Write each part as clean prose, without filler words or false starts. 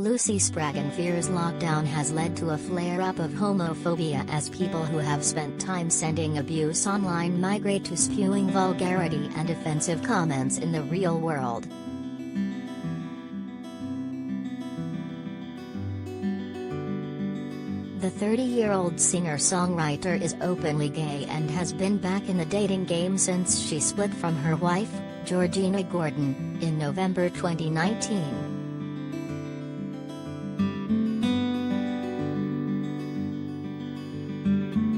Lucy Spraggan fears lockdown has led to a flare-up of homophobia as people who have spent time sending abuse online migrate to spewing vulgarity and offensive comments in the real world. The 30-year-old singer-songwriter is openly gay and has been back in the dating game since she split from her wife, Georgina Gordon, in November 2019.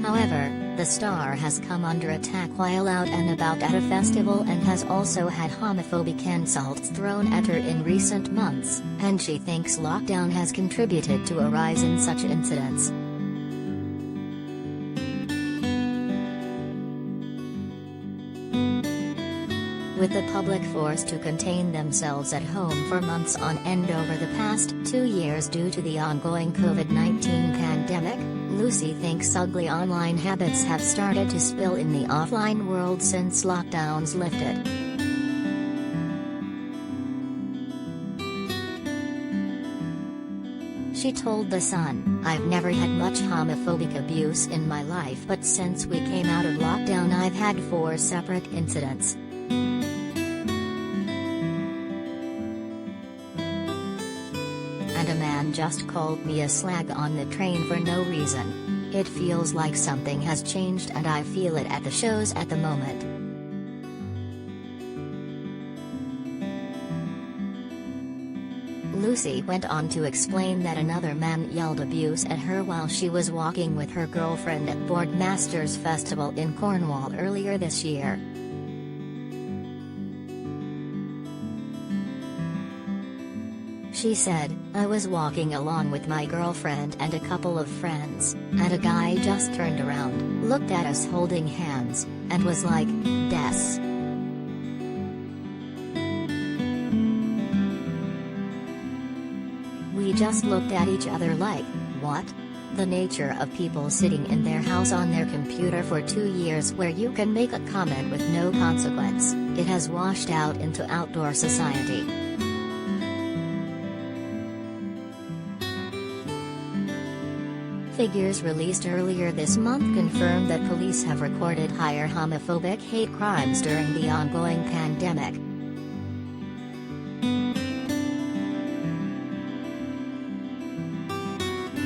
However, the star has come under attack while out and about at a festival and has also had homophobic insults thrown at her in recent months, and she thinks lockdown has contributed to a rise in such incidents. With the public forced to contain themselves at home for months on end over the past 2 years due to the ongoing COVID-19 pandemic, Lucy thinks ugly online habits have started to spill in the offline world since lockdowns lifted. She told The Sun, "I've never had much homophobic abuse in my life, but since we came out of lockdown I've had 4 separate incidents. And a man just called me a slag on the train for no reason. It feels like something has changed and I feel it at the shows at the moment." Lucy went on to explain that another man yelled abuse at her while she was walking with her girlfriend at Boardmasters Festival in Cornwall earlier this year. She said, "I was walking along with my girlfriend and a couple of friends, and a guy just turned around, looked at us holding hands, and was like, 'Des.' We just looked at each other like, what? The nature of people sitting in their house on their computer for 2 years where you can make a comment with no consequence, it has washed out into outdoor society." Figures released earlier this month confirmed that police have recorded higher homophobic hate crimes during the ongoing pandemic.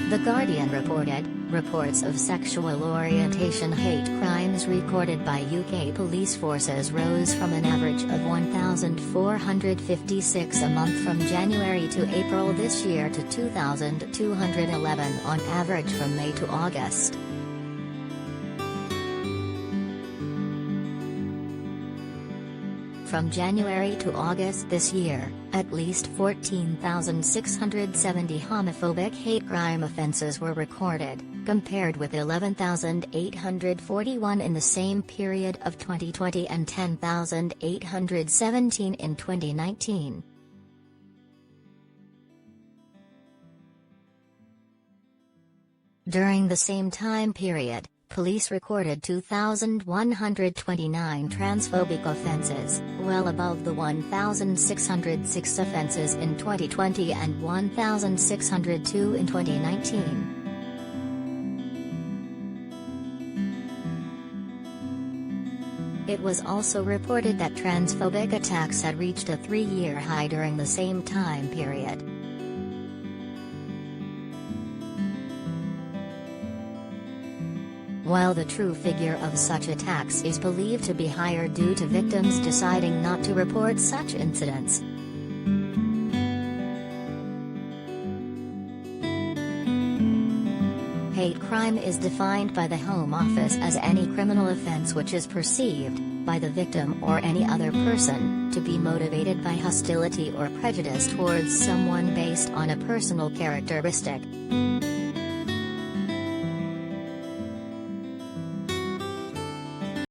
The Guardian reported, reports of sexual orientation hate crimes recorded by UK police forces rose from an average of 1,456 a month from January to April this year to 2,211 on average from May to August. From January to August this year, at least 14,670 homophobic hate crime offences were recorded, compared with 11,841 in the same period of 2020 and 10,817 in 2019. During the same time period, police recorded 2,129 transphobic offences, well above the 1,606 offences in 2020 and 1,602 in 2019. It was also reported that transphobic attacks had reached a 3-year high during the same time period. While the true figure of such attacks is believed to be higher due to victims deciding not to report such incidents. Hate crime is defined by the Home Office as any criminal offence which is perceived, by the victim or any other person, to be motivated by hostility or prejudice towards someone based on a personal characteristic.